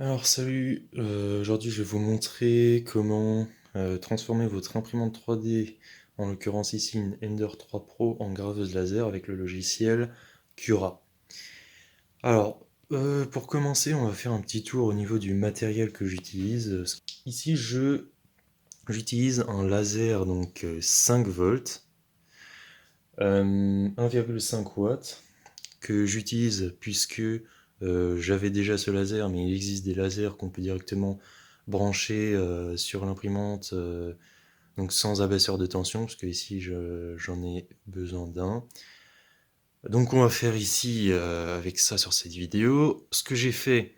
Alors salut, aujourd'hui je vais vous montrer comment transformer votre imprimante 3D, en l'occurrence ici une Ender 3 Pro, en graveuse laser avec le logiciel Cura. Alors, pour commencer, on va faire un petit tour au niveau du matériel que j'utilise. Ici j'utilise un laser donc 5 volts, 1,5 watts, que j'utilise puisque j'avais déjà ce laser, mais il existe des lasers qu'on peut directement brancher sur l'imprimante, donc sans abaisseur de tension, parce que ici j'en ai besoin d'un. Donc on va faire ici avec ça sur cette vidéo. Ce que j'ai fait,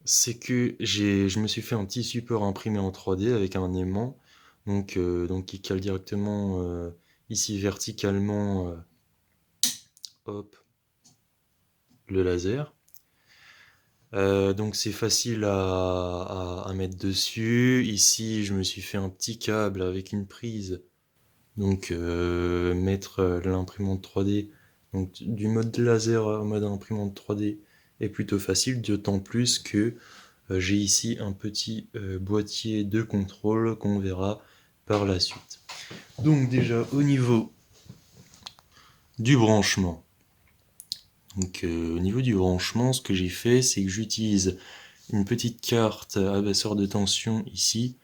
c'est que je me suis fait un petit support imprimé en 3D avec un aimant, donc qui cale directement ici verticalement, hop, le laser. Donc c'est facile à mettre dessus. Ici, je me suis fait un petit câble avec une prise. Donc mettre l'imprimante 3D, donc du mode laser au mode imprimante 3D est plutôt facile, d'autant plus que j'ai ici un petit boîtier de contrôle qu'on verra par la suite. Donc déjà au niveau du branchement. Au niveau du branchement, ce que j'ai fait, c'est que j'utilise une petite carte abaisseur de tension ici,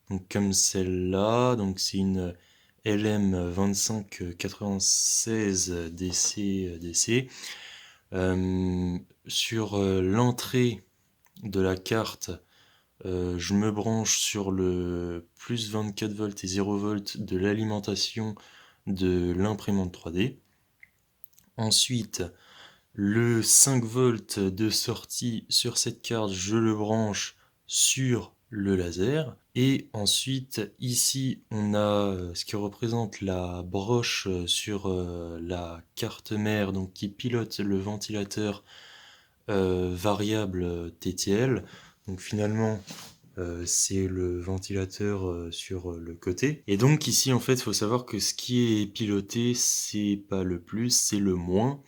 donc comme celle-là, donc c'est une LM2596 DC. Sur l'entrée de la carte, je me branche sur le plus 24 volts et 0 volts de l'alimentation de l'imprimante 3D. Ensuite, le 5 volts de sortie sur cette carte, je le branche sur le laser. Et ensuite, ici, on a ce qui représente la broche sur la carte mère, donc qui pilote le ventilateur variable TTL. Donc finalement, c'est le ventilateur sur le côté. Et donc ici, en fait, il faut savoir que ce qui est piloté, c'est pas le plus, c'est le moins.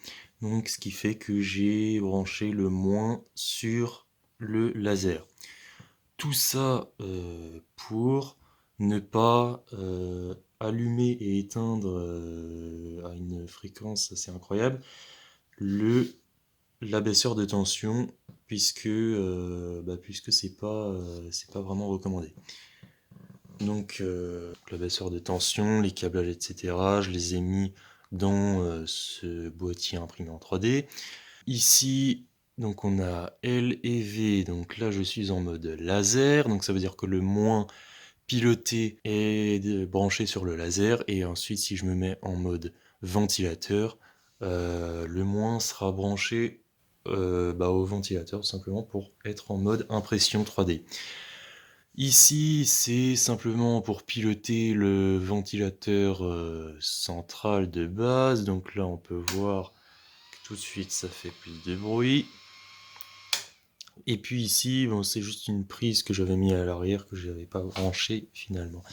Donc ce qui fait que j'ai branché le moins sur le laser. Tout ça pour ne pas allumer et éteindre à une fréquence assez incroyable le l'abaisseur de tension, puisque c'est pas vraiment recommandé. Donc l'abaisseur de tension, les câblages, etc., je les ai mis dans ce boîtier imprimé en 3D. Ici, donc on a L et V, donc là je suis en mode laser, donc ça veut dire que le moins piloté est branché sur le laser, et ensuite si je me mets en mode ventilateur, le moins sera branché au ventilateur, tout simplement pour être en mode impression 3D. Ici, c'est simplement pour piloter le ventilateur central de base, donc là on peut voir que tout de suite ça fait plus de bruit. Et puis ici, bon, c'est juste une prise que j'avais mis à l'arrière, que je n'avais pas branchée finalement.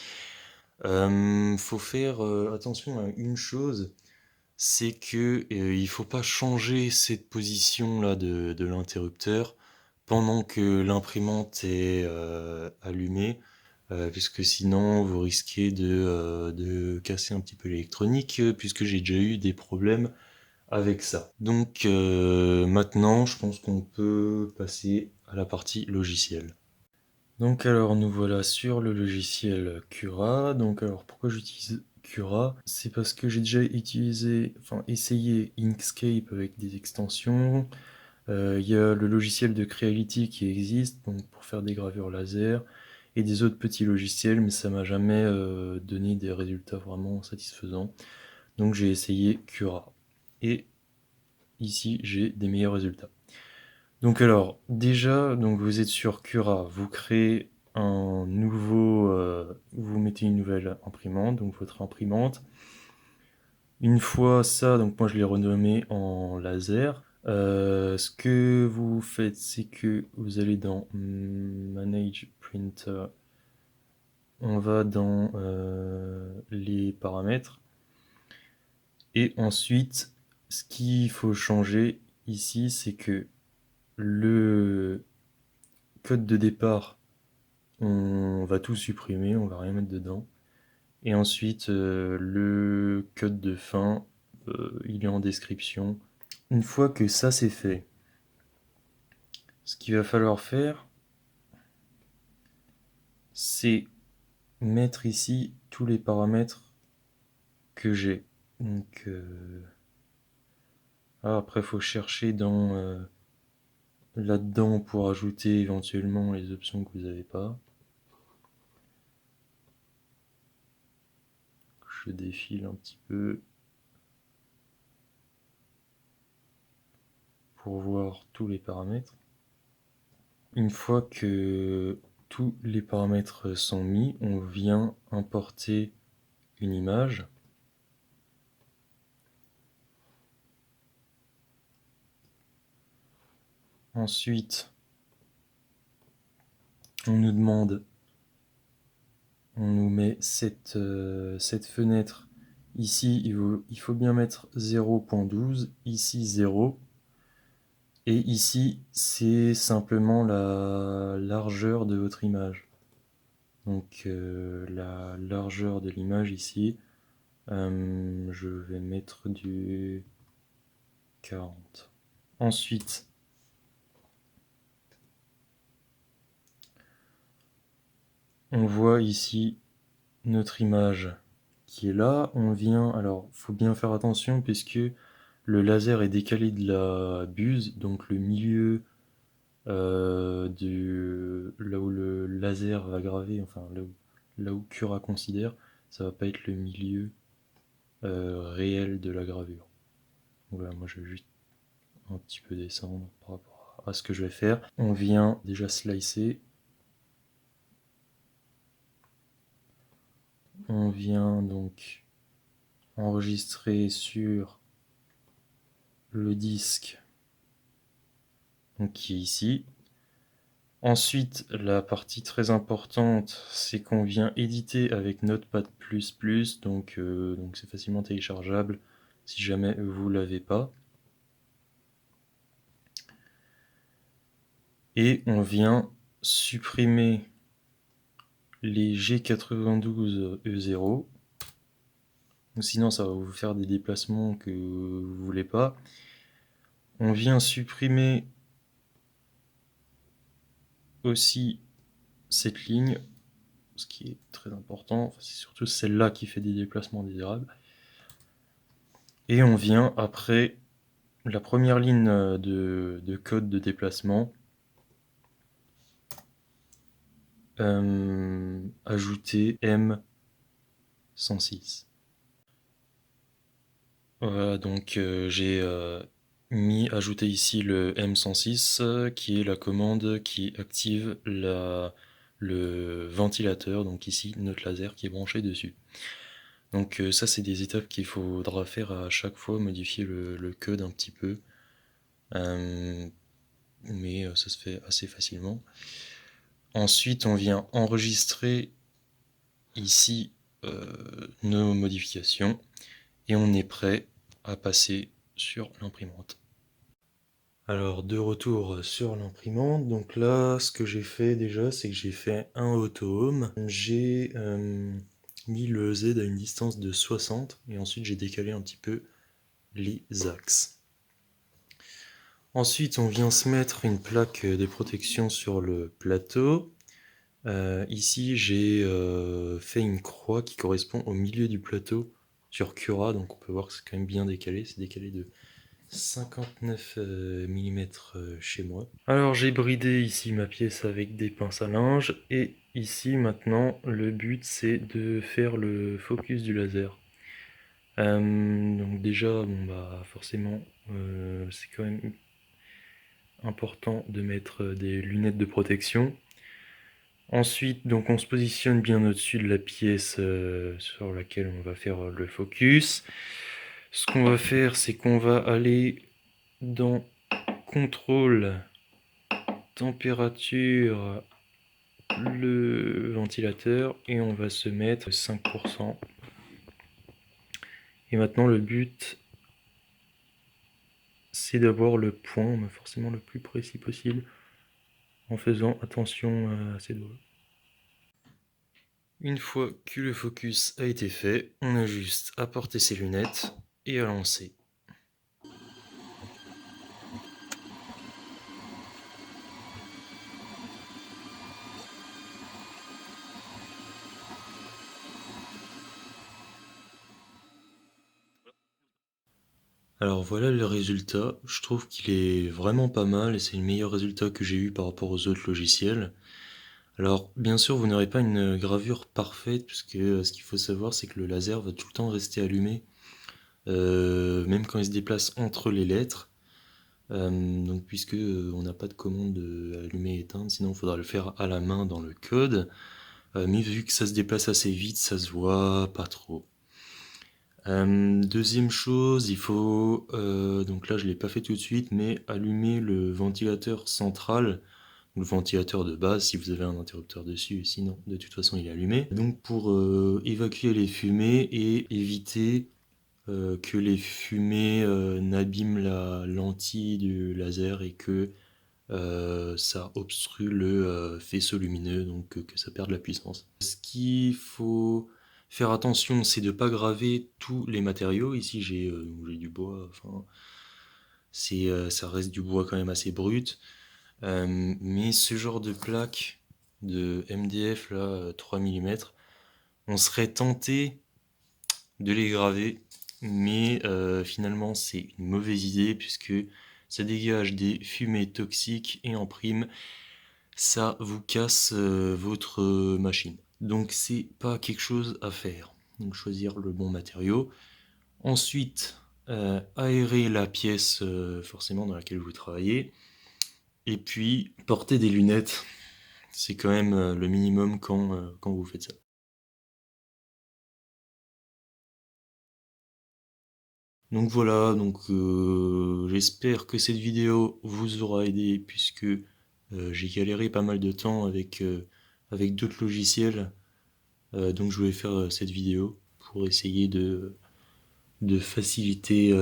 Faut faire attention à une chose, c'est que il faut pas changer cette position là de l'interrupteur pendant que l'imprimante est allumée, puisque sinon vous risquez de casser un petit peu l'électronique, puisque j'ai déjà eu des problèmes avec ça. Donc maintenant, je pense qu'on peut passer à la partie logicielle. Donc alors nous voilà sur le logiciel Cura. Donc alors pourquoi j'utilise Cura? C'est parce que j'ai déjà essayé Inkscape avec des extensions. Il y a le logiciel de Creality qui existe donc pour faire des gravures laser et des autres petits logiciels, mais ça m'a jamais donné des résultats vraiment satisfaisants. Donc j'ai essayé Cura. Et ici j'ai des meilleurs résultats. Donc alors, déjà, donc vous êtes sur Cura, vous créez vous mettez une nouvelle imprimante, donc votre imprimante. Une fois ça, donc moi je l'ai renommé en laser. Ce que vous faites, c'est que vous allez dans Manage Printer, on va dans les paramètres, et ensuite, ce qu'il faut changer ici, c'est que le code de départ, on va tout supprimer, on va rien mettre dedans. Et ensuite, le code de fin, il est en description. Une fois que ça c'est fait, ce qu'il va falloir faire, c'est mettre ici tous les paramètres que j'ai. Donc, après, il faut chercher dans là-dedans pour ajouter éventuellement les options que vous n'avez pas. Je défile un petit peu pour voir tous les paramètres. Une fois que tous les paramètres sont mis, on vient importer une image. Ensuite, on nous demande, on nous met cette fenêtre. Ici, il faut bien mettre 0.12, ici 0. Et ici, c'est simplement la largeur de votre image. Donc la largeur de l'image ici, je vais mettre du 40. Ensuite, on voit ici notre image qui est là. On vient, alors faut bien faire attention puisque le laser est décalé de la buse, donc le milieu là où le laser va graver, enfin là où Cura considère, ça va pas être le milieu réel de la gravure. Donc voilà, moi je vais juste un petit peu descendre par rapport à ce que je vais faire. On vient déjà slicer. On vient donc enregistrer sur le disque donc, qui est ici. Ensuite, la partie très importante, c'est qu'on vient éditer avec Notepad++, donc c'est facilement téléchargeable si jamais vous ne l'avez pas. Et on vient supprimer les G92E0. Sinon, ça va vous faire des déplacements que vous ne voulez pas. On vient supprimer aussi cette ligne, ce qui est très important. Enfin, c'est surtout celle-là qui fait des déplacements désirables. Et on vient après la première ligne de code de déplacement, ajouter M106. Voilà, donc j'ai ajouté ici le M106 qui est la commande qui active le ventilateur, donc ici notre laser qui est branché dessus. Donc ça c'est des étapes qu'il faudra faire à chaque fois, modifier le code un petit peu, mais ça se fait assez facilement. Ensuite on vient enregistrer ici nos modifications et on est prêt à passer sur l'imprimante. Alors de retour sur l'imprimante, donc là ce que j'ai fait déjà c'est que j'ai fait un auto-home, j'ai mis le Z à une distance de 60 et ensuite j'ai décalé un petit peu les axes. Ensuite on vient se mettre une plaque de protection sur le plateau. Ici j'ai fait une croix qui correspond au milieu du plateau sur Cura, donc on peut voir que c'est quand même bien décalé, c'est décalé de 59 mm chez moi. Alors j'ai bridé ici ma pièce avec des pinces à linge et ici maintenant le but c'est de faire le focus du laser. Donc déjà bon bah forcément c'est quand même important de mettre des lunettes de protection. Ensuite donc on se positionne bien au-dessus de la pièce sur laquelle on va faire le focus. Ce qu'on va faire c'est qu'on va aller dans contrôle température le ventilateur et on va se mettre 5%. Et maintenant le but c'est d'avoir le point, forcément le plus précis possible, en faisant attention à ses doigts. Une fois que le focus a été fait, on a juste à porter ses lunettes et à lancer. Alors voilà le résultat, je trouve qu'il est vraiment pas mal et c'est le meilleur résultat que j'ai eu par rapport aux autres logiciels. Alors bien sûr vous n'aurez pas une gravure parfaite puisque ce qu'il faut savoir c'est que le laser va tout le temps rester allumé, même quand il se déplace entre les lettres. Donc puisque on n'a pas de commande de allumer et éteindre, sinon il faudra le faire à la main dans le code. Mais vu que ça se déplace assez vite, ça se voit pas trop. Deuxième chose, il faut, donc là je l'ai pas fait tout de suite, mais allumer le ventilateur central, le ventilateur de base si vous avez un interrupteur dessus, sinon de toute façon il est allumé. Donc pour évacuer les fumées et éviter que les fumées n'abîment la lentille du laser et que ça obstrue le faisceau lumineux, donc que ça perde la puissance. Ce qu'il faut faire attention, c'est de ne pas graver tous les matériaux. Ici, j'ai du bois, enfin, ça reste du bois quand même assez brut. Mais ce genre de plaque de MDF, là, 3 mm, on serait tenté de les graver, mais finalement, c'est une mauvaise idée puisque ça dégage des fumées toxiques et en prime, ça vous casse votre machine. Donc c'est pas quelque chose à faire. Donc choisir le bon matériau. Ensuite, aérer la pièce forcément dans laquelle vous travaillez. Et puis porter des lunettes. C'est quand même le minimum quand vous faites ça. Donc voilà, donc j'espère que cette vidéo vous aura aidé puisque j'ai galéré pas mal de temps avec d'autres logiciels. Donc je voulais faire cette vidéo pour essayer de faciliter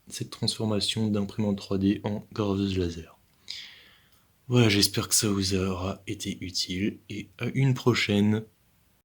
cette transformation d'imprimante 3D en graveuse laser. Voilà, j'espère que ça vous aura été utile et à une prochaine.